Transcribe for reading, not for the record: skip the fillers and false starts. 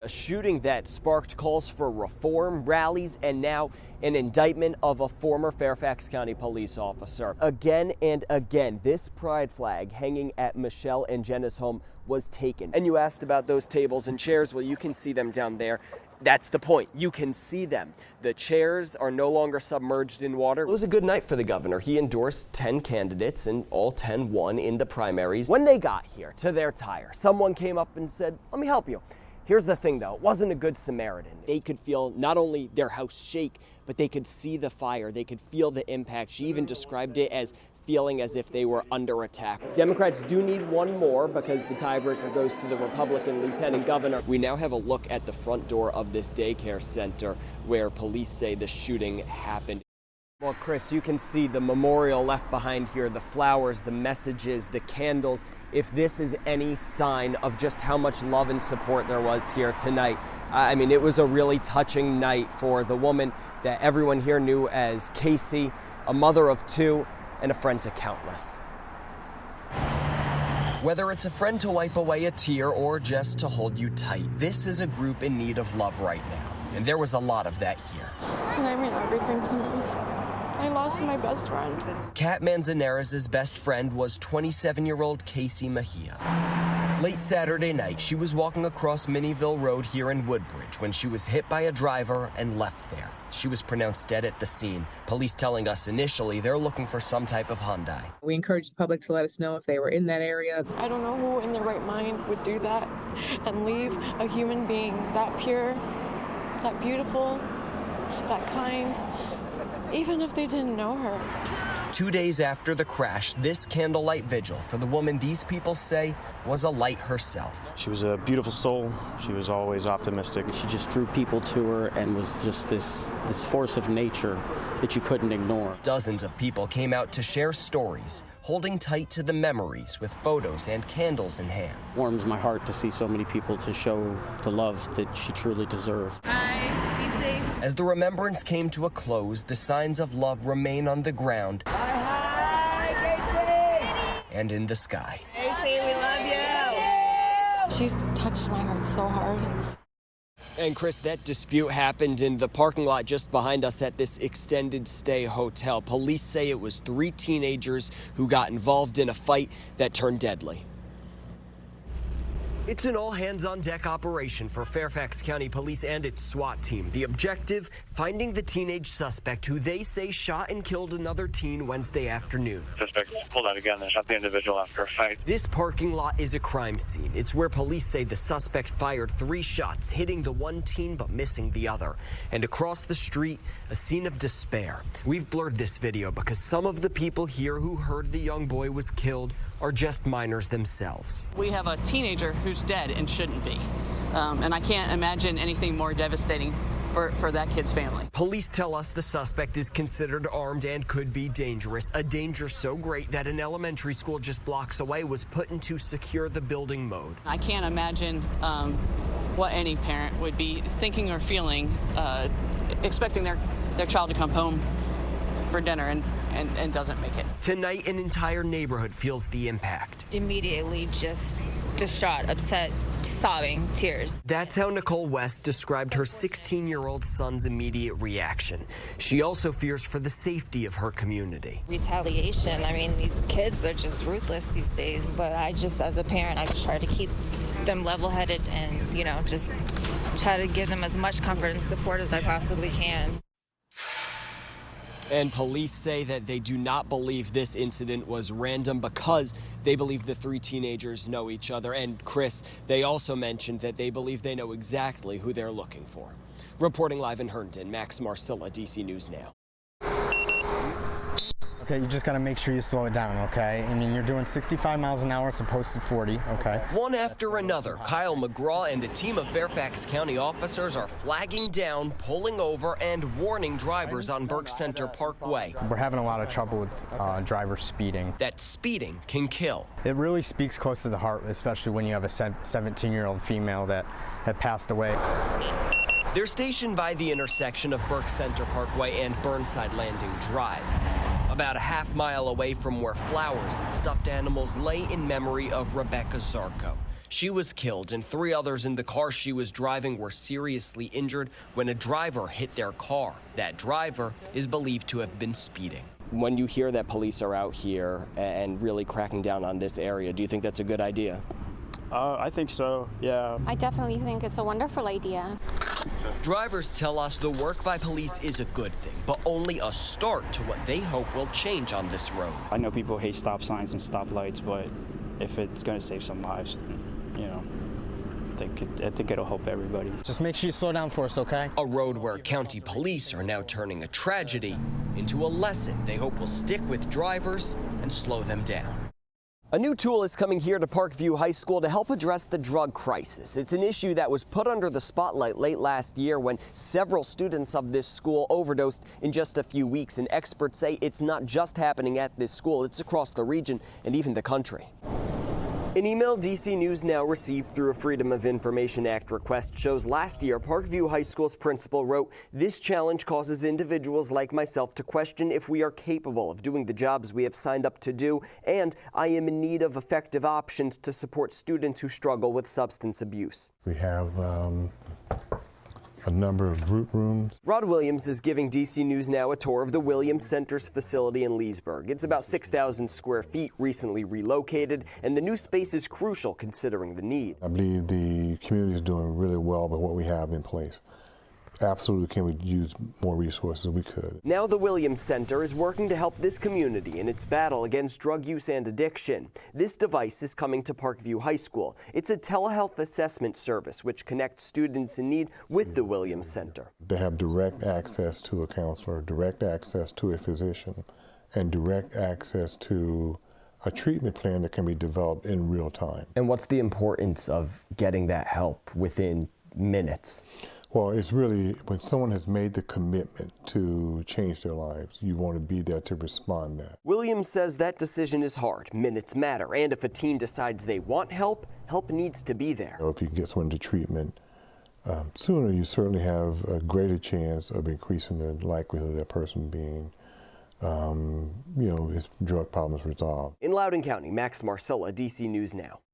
A shooting that sparked calls for reform, rallies, and now an indictment of a former Fairfax County police officer. Again and again, this pride flag hanging at Michelle and Jenna's home was taken. And you asked about those tables and chairs. Well, you can see them down there. That's the point. You can see them. The chairs are no longer submerged in water. It was a good night for the governor. He endorsed 10 candidates and all 10 won in the primaries. When they got here to their tire, someone came up and said, "Let me help you." Here's the thing though, it wasn't a good Samaritan. They could feel not only their house shake, but they could see the fire. They could feel the impact. She even described it as feeling as if they were under attack. Democrats do need one more because the tiebreaker goes to the Republican lieutenant governor. We now have a look at the front door of this daycare center where police say the shooting happened. Well, Chris, you can see the memorial left behind here, the flowers, the messages, the candles. If this is any sign of just how much love and support there was here tonight, I mean, it was a really touching night for the woman that everyone here knew as Casey, a mother of 2 and a friend to countless. Whether it's a friend to wipe away a tear or just to hold you tight, this is a group in need of love right now. And there was a lot of that here. Tonight meant everything to me. I lost my best friend. Kat Manzanares' best friend was 27-year-old Casey Mejia. Late Saturday night, she was walking across Minnieville Road here in Woodbridge when she was hit by a driver and left there. She was pronounced dead at the scene. Police telling us initially they're looking for some type of Hyundai. We encourage the public to let us know if they were in that area. I don't know who in their right mind would do that and leave a human being that pure, that beautiful, that kind, even if they didn't know her. 2 days after the crash, this candlelight vigil for the woman these people say was a light herself. She was a beautiful soul. She was always optimistic. She just drew people to her and was just this force of nature that you couldn't ignore. Dozens of people came out to share stories, holding tight to the memories with photos and candles in hand. It warms my heart to see so many people to show the love that she truly deserved. Bye. Be safe. As the remembrance came to a close, the signs of love remain on the ground and in the sky. Casey, we love you. She's touched my heart so hard. And Chris, that dispute happened in the parking lot just behind us at this extended stay hotel. Police say it was 3 teenagers who got involved in a fight that turned deadly. It's an all-hands-on-deck operation for Fairfax County Police and its SWAT team. The objective, finding the teenage suspect who they say shot and killed another teen Wednesday afternoon. Suspect pulled out a gun and shot the individual after a fight. This parking lot is a crime scene. It's where police say the suspect fired 3 shots, hitting the one teen but missing the other. And across the street, a scene of despair. We've blurred this video because some of the people here who heard the young boy was killed are just minors themselves. We have a teenager who's dead and shouldn't be. And I can't imagine anything more devastating for that kid's family. Police tell us the suspect is considered armed and could be dangerous, a danger so great that an elementary school just blocks away was put into secure the building mode. I can't imagine what any parent would be thinking or feeling, expecting their child to come home for dinner and doesn't make it. Tonight, an entire neighborhood feels the impact. Immediately just distraught, upset, sobbing, tears. That's how Nicole West described her 16-year-old son's immediate reaction. She also fears for the safety of her community. Retaliation. I mean, these kids are just ruthless these days. But I just, as a parent, I just try to keep them level-headed and, you know, just try to give them as much comfort and support as I possibly can. And police say that they do not believe this incident was random because they believe the 3 teenagers know each other. And Chris, they also mentioned that they believe they know exactly who they're looking for. Reporting live in Herndon, Max Marcilla, DC News Now. Okay, you just gotta make sure you slow it down, okay? I mean, you're doing 65 miles an hour, it's a posted 40, okay? One after another, Kyle McGraw and a team of Fairfax County officers are flagging down, pulling over, and warning drivers on Burke Center Parkway. We're having a lot of trouble with drivers speeding. That speeding can kill. It really speaks close to the heart, especially when you have a 17-year-old female that had passed away. They're stationed by the intersection of Burke Center Parkway and Burnside Landing Drive, about a half-mile away from where flowers and stuffed animals lay in memory of Rebecca Zarko. She was killed and 3 others in the car she was driving were seriously injured when a driver hit their car. That driver is believed to have been speeding. When you hear that police are out here and really cracking down on this area, do you think that's a good idea? I think so, yeah. I definitely think it's a wonderful idea. Drivers tell us the work by police is a good thing, but only a start to what they hope will change on this road. I know people hate stop signs and stoplights, but if it's going to save some lives, you know, I think it'll help everybody. Just make sure you slow down for us, okay? A road where county police are now turning a tragedy into a lesson they hope will stick with drivers and slow them down. A new tool is coming here to Parkview High School to help address the drug crisis. It's an issue that was put under the spotlight late last year when several students of this school overdosed in just a few weeks, and experts say it's not just happening at this school, it's across the region and even the country. An email DC News Now received through a Freedom of Information Act request shows last year Parkview High School's principal wrote, "This challenge causes individuals like myself to question if we are capable of doing the jobs we have signed up to do, and I am in need of effective options to support students who struggle with substance abuse." We have a number of group rooms. Rod Williams is giving DC News Now a tour of the Williams Center's facility in Leesburg. It's about 6,000 square feet, recently relocated, and the new space is crucial considering the need. I believe the community is doing really well with what we have in place. Absolutely, can we use more resources? We could. Now the Williams Center is working to help this community in its battle against drug use and addiction. This device is coming to Parkview High School. It's a telehealth assessment service which connects students in need with the Williams Center. They have direct access to a counselor, direct access to a physician, and direct access to a treatment plan that can be developed in real time. And what's the importance of getting that help within minutes? Well, it's really when someone has made the commitment to change their lives, you want to be there to respond to that. Williams says that decision is hard. Minutes matter. And if a teen decides they want help, help needs to be there. If you can get someone to treatment sooner, you certainly have a greater chance of increasing the likelihood of that person being, his drug problems resolved. In Loudoun County, Max Marcilla, DC News Now.